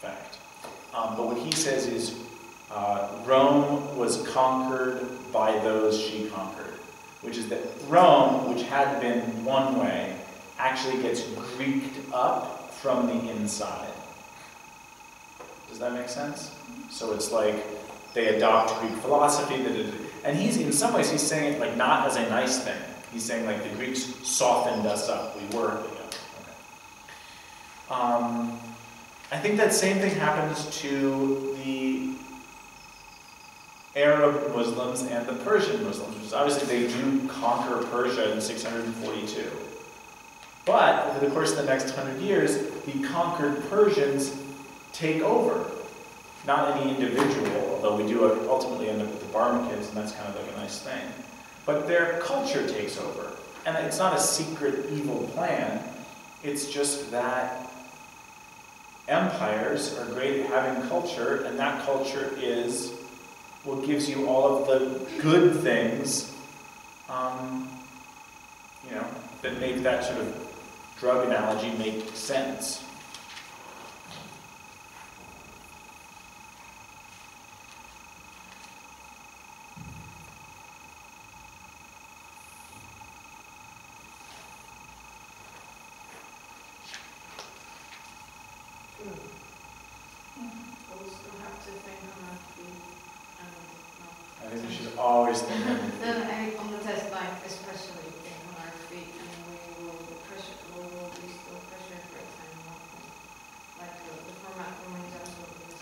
fact. But what he says is Rome was conquered by those she conquered, which is that Rome, which had been one way, actually gets Greeked up from the inside. Does that make sense? So it's like they adopt Greek philosophy, and he's, in some ways, he's saying it like not as a nice thing. He's saying like the Greeks softened us up. We were, I think that same thing happens to the Arab Muslims and the Persian Muslims, which is obviously they do conquer Persia in 642. But over the course of the next 100 years, the conquered Persians take over. Not any individual, although we do ultimately end up with the Barmakids, and that's kind of like a nice thing. But their culture takes over. And it's not a secret evil plan. It's just that empires are great at having culture, and that culture is what gives you all of the good things, that make that sort of drug analogy make sense. I think we should always think on the test, like, especially think on our feet, and we will be still pressure for a time, like the format remains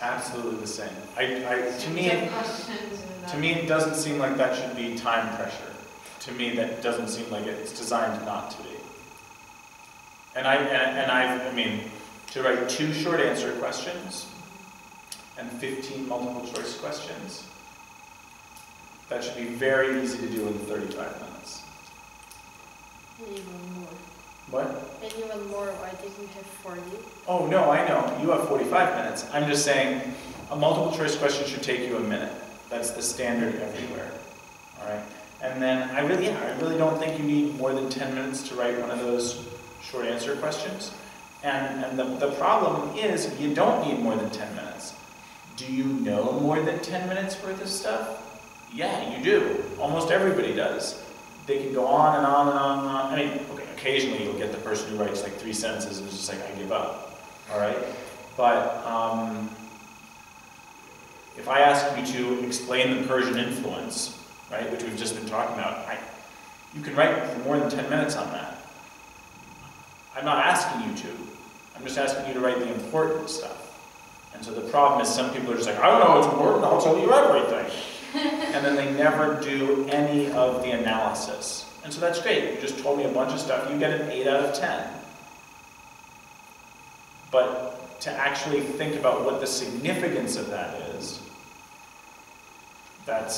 absolutely the same. Absolutely the same. To me, it doesn't seem like that should be time pressure. To me, that doesn't seem like it's designed not to be. I mean, to write 2 short answer questions and 15 multiple choice questions, that should be very easy to do in 35 minutes. And even more. What? And even more, I think we have 40. Oh, no, I know. You have 45 minutes. I'm just saying a multiple choice question should take you a minute. That's the standard everywhere. All right? And then I really don't think you need more than 10 minutes to write one of those short answer questions. And the problem is you don't need more than 10 minutes. Do you know more than 10 minutes worth of stuff? Yeah, you do. Almost everybody does. They can go on and on and on and on. I mean, okay, occasionally you'll get the person who writes like 3 sentences and is just like, I give up. All right? But if I ask you to explain the Persian influence, right, which we've just been talking about, you can write for more than 10 minutes on that. I'm not asking you to. I'm just asking you to write the important stuff. And so the problem is some people are just like, I don't know what's important, I'll tell you everything. And then they never do any of the analysis. And so that's great. You just told me a bunch of stuff. You get an 8 out of 10. But to actually think about what the significance of that is, that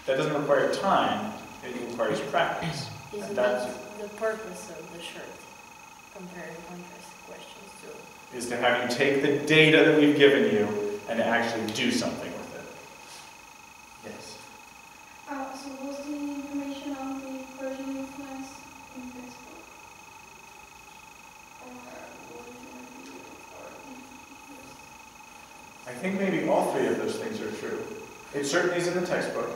doesn't require time, it requires practice. Isn't that the purpose of the short compare and contrast questions too? Is to have you take the data that we've given you and actually do something with it. Yes? So what's the information on the Persian influence in this book? Or what is it going to be? I think maybe all 3 of those things are true. It certainly is in the textbook.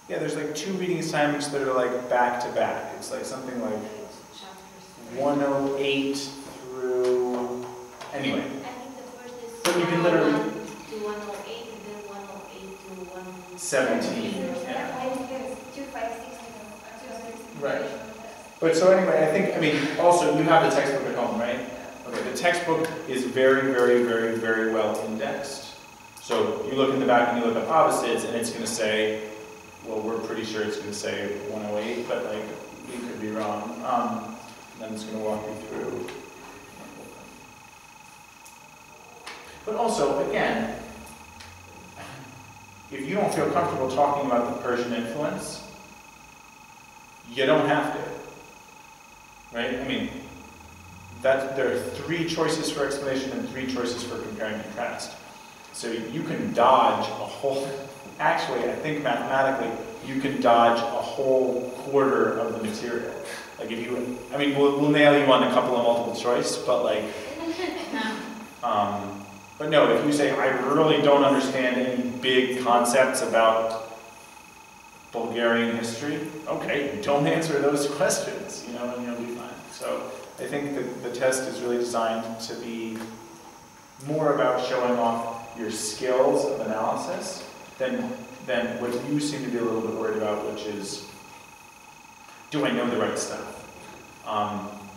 Yeah, there's like 2 reading assignments that are like back to back. It's like something like 108 through, anyway. I think the first is But you can literally, to 108 and then 108 to 117. Yeah, 256. Right. But so anyway, I mean, also you have the textbook at home, right? Okay, the textbook is very, very, very, very well indexed. So you look in the back and you look at opposites and it's going to say, well, we're pretty sure it's going to say 108, but like, we could be wrong. And then it's going to walk you through. But also, again, if you don't feel comfortable talking about the Persian influence, you don't have to. Right? I mean, there are 3 choices for explanation and 3 choices for compare and contrast. So you can dodge a whole actually, I think mathematically, you can dodge a whole quarter of the material. Like if you, I mean, we'll nail you on a couple of multiple choice, but like, but no, if you say, I really don't understand any big concepts about Bulgarian history, okay, don't answer those questions, you know, and you'll be fine. So I think that the test is really designed to be more about showing off your skills of analysis than what you seem to be a little bit worried about, which is, do I know the right stuff?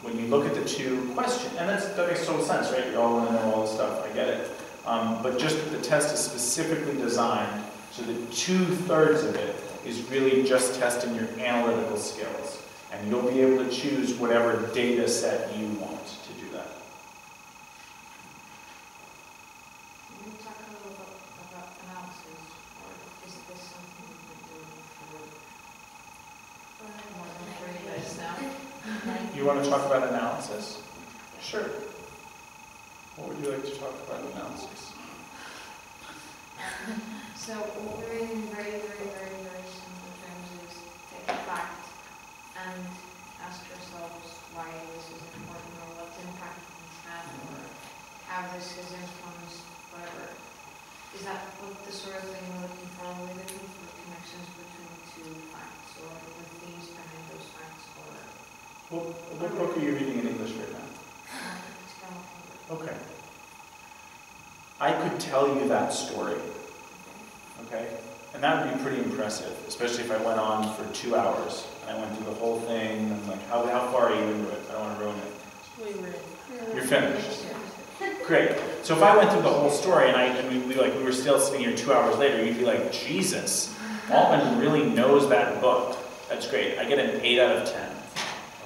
When you look at the two questions, and that makes total sense, right? You all want to know all this stuff, I get it. But just the test is specifically designed so that 2/3 of it is really just testing your analytical skills. And you'll be able to choose whatever data set you want to do that. Can we talk a little bit about analysis, or is this something we've been doing for more than 3 years now? You want to talk about analysis? Sure. What would you like to talk about analysis? So what we're in very simple terms is take a fact and ask yourselves why this is important, or what impact it has had, or how this has influenced whatever. Is that what the sort of thing we're looking for? Are we looking for connections between two facts, or the themes behind those facts, or What book are you reading in English right now? Okay. I could tell you that story, okay? And that would be pretty impressive, especially if I went on for 2 hours and I went through the whole thing. I'm like, how far are you into it? I don't want to ruin it. You're finished. Great. So if I went through the whole story and we were still sitting here 2 hours later, you'd be like, Jesus, Altman really knows that book. That's great. I get an 8 out of 10.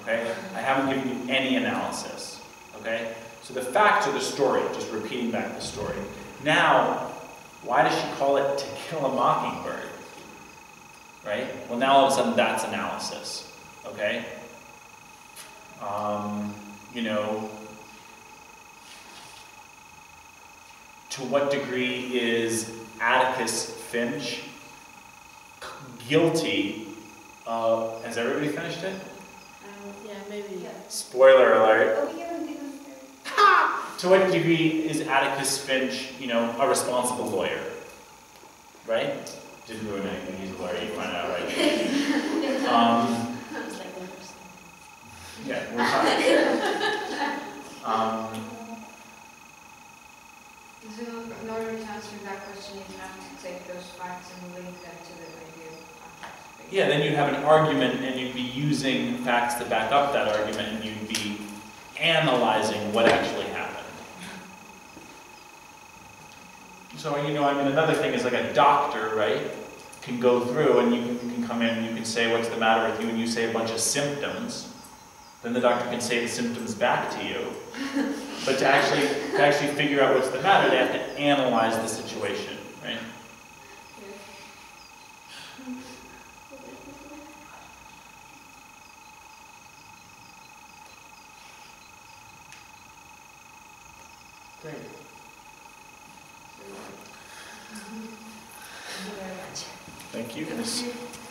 Okay? I haven't given you any analysis. Okay? So the facts are the story, just repeating back the story. Now, why does she call it To Kill a Mockingbird? Right? Well, now all of a sudden that's analysis. Okay? You know, to what degree is Atticus Finch guilty of, has everybody finished it? Yeah, maybe. Yeah. Spoiler alert. Oh, we haven't even To what degree is Atticus Finch, you know, a responsible lawyer? Right? Didn't ruin anything, he's a lawyer, you find out, right? Yeah, we're fine. So in order to answer that question, you have to take those facts and link them to the idea of context. Yeah, then you'd have an argument and you'd be using facts to back up that argument and you'd be analyzing what actually happened. So, you know, I mean, another thing is like a doctor, right, can go through and you can come in and you can say, what's the matter with you? And you say a bunch of symptoms. Then the doctor can say the symptoms back to you. But to actually figure out what's the matter, they have to analyze the situation, right? Great. Thank you very much. Thank you.